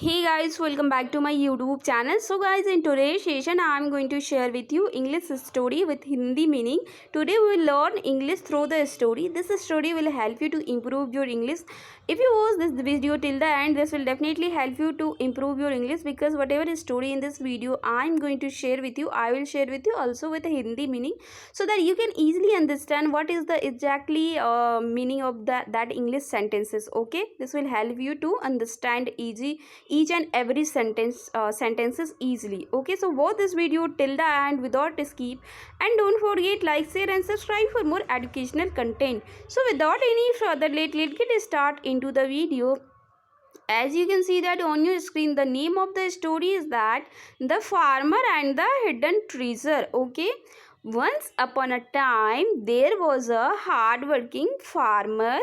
Hey guys, welcome back to my YouTube channel. So guys, in today's session I am going to share with you English story with Hindi meaning. Today we will learn English through the story. This story will help you to improve your English. If you watch this video till the end, this will definitely help you to improve your English, because whatever story in this video I am going to share with you, I will share with you also with a Hindi meaning, so that you can easily understand what is the exactly meaning of that English sentences. Okay, this will help you to understand each and every sentences easily. Okay, so watch this video till the end without skip, and don't forget like, share and subscribe for more educational content. So without any further let's get start into the video. As you can see that on your screen, the name of the story is that The Farmer and the Hidden Treasure. Okay, once upon a time there was a hard-working farmer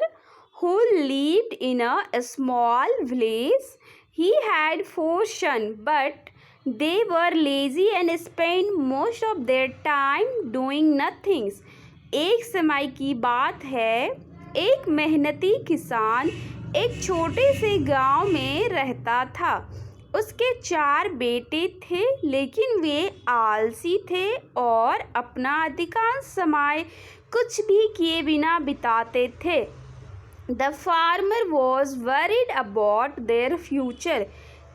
who lived in a small village. He had 4 sons, but they were lazy and spent most of their time doing nothing. एक समय की बात है, एक मेहनती किसान एक छोटे से गांव में रहता था। उसके 4 बेटे थे, लेकिन वे आलसी थे और अपना अधिकांश समय कुछ भी किए बिना बिताते थे। The farmer was worried about their future.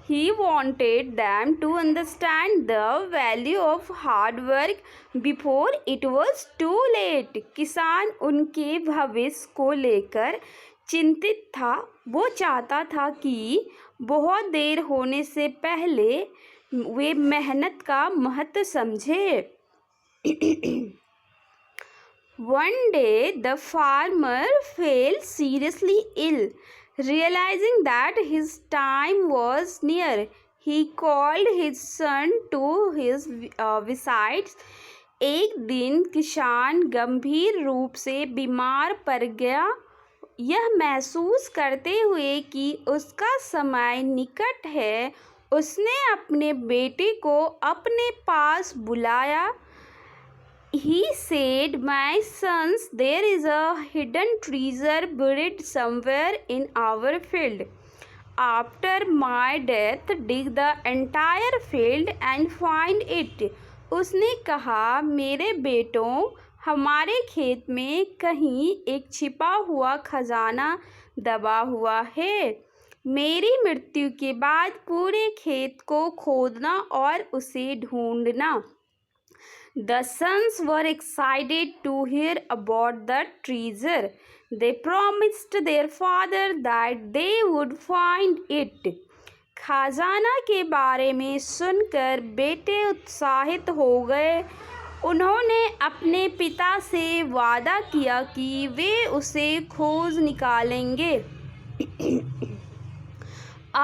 He wanted them to understand the value of hard work before it was too late. किसान उनके भविष्य को लेकर चिंतित था। वो चाहता था कि बहुत देर होने से पहले वे मेहनत का महत्व समझे। One day the farmer fell seriously ill. Realizing that his time was near, he called his son to his bedside. एक दिन किसान गंभीर रूप से बीमार पड़ गया। यह महसूस करते हुए कि उसका समय निकट है, उसने अपने बेटे को अपने पास बुलाया। He said, "My sons, there is a hidden treasure buried somewhere in our field. After my death, dig the entire field and find it." उसने कहा, मेरे बेटों, हमारे खेत में कहीं एक छिपा हुआ खजाना दबा हुआ है। मेरी मृत्यु के बाद पूरे खेत को खोदना और उसे ढूंढना। The sons were excited to hear about the treasure. They promised their father that they would find it. खजाना के बारे में सुनकर बेटे उत्साहित हो गए। उन्होंने अपने पिता से वादा किया कि वे उसे खोज निकालेंगे।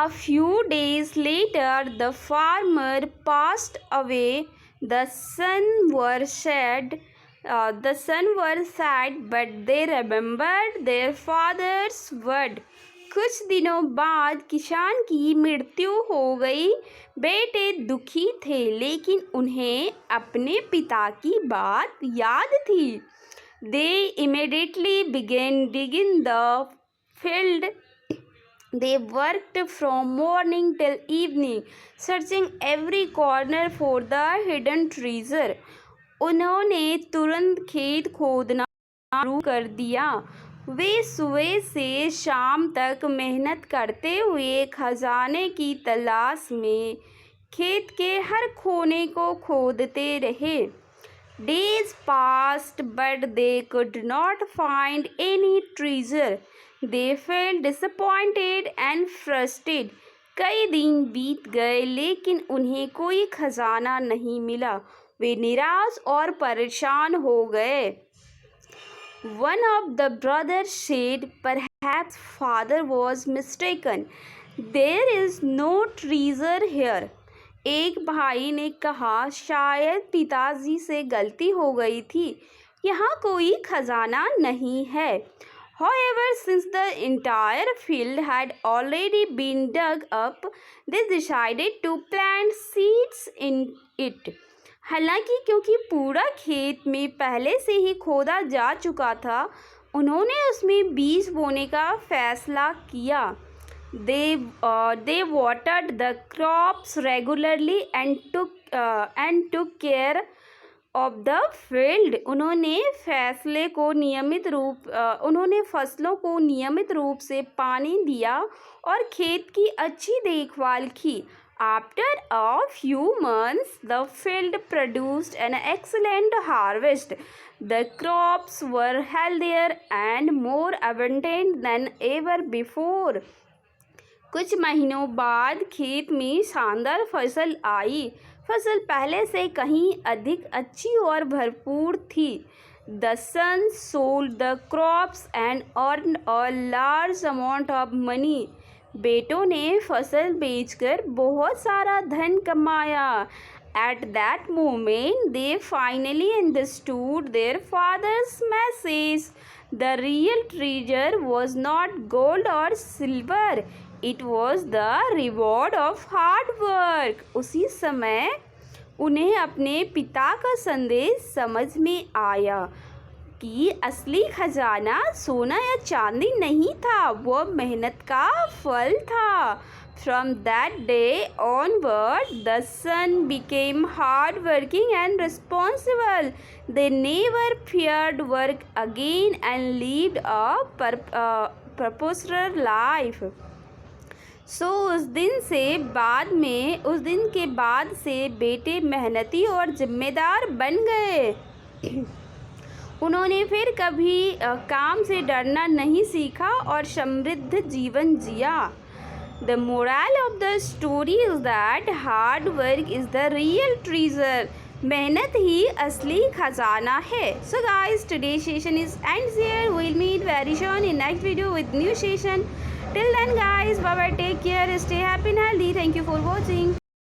A few days later, the farmer passed away. The sons were sad, but they remembered their father's word. कुछ दिनों बाद किसान की मृत्यु हो गई। बेटे दुखी थे, लेकिन उन्हें अपने पिता की बात याद थी। They immediately began digging the field. They worked from morning till evening, searching every corner for the hidden treasure. उन्होंने तुरंत खेत खोदना शुरू कर दिया। वे सुबह से शाम तक मेहनत करते हुए खजाने की तलाश में खेत के हर कोने को खोदते रहे। Days passed, but they could not find any treasure. They felt disappointed and frustrated. कई दिन बीत गए, लेकिन उन्हें कोई खजाना नहीं मिला। वे निराश और परेशान हो गए। One of the brothers said, "Perhaps father was mistaken. There is no treasure here." एक भाई ने कहा, शायद पिताजी से गलती हो गई थी, यहाँ कोई खजाना नहीं है। However, since the entire field had already been dug up, they decided to plant seeds in it. हालांकि क्योंकि पूरा खेत में पहले से ही खोदा जा चुका था, उन्होंने उसमें बीज बोने का फैसला किया। They watered the crops regularly and took care of the field. उन्होंने फसलों को नियमित रूप से पानी दिया और खेत की अच्छी देखभाल की। After a few months the field produced an excellent harvest. The crops were healthier and more abundant then ever before. कुछ महीनों बाद खेत में शानदार फसल आई। फसल पहले से कहीं अधिक अच्छी और भरपूर थी। The son sold the crops and earn a large amount of money. बेटों ने फसल बेचकर बहुत सारा धन कमाया। At that moment they finally understood their father's message. The real treasure was not gold और silver, it was the reward of hard work. उसी समय उन्हें अपने पिता का संदेश समझ में आया कि असली खजाना सोना या चांदी नहीं था, वह मेहनत का फल था। From that day onward the son became hard working and responsible. They never feared work again and lived a purposeful life. उस दिन के बाद से बेटे मेहनती और जिम्मेदार बन गए। उन्होंने फिर कभी काम से डरना नहीं सीखा और समृद्ध जीवन जिया। The moral of the story is that hard work is the real treasure. मेहनत ही असली खजाना है। So guys, today's session is ends here. We'll meet very soon in next video with new session. Till then guys, bye bye, take care, stay happy and healthy. Thank you for watching.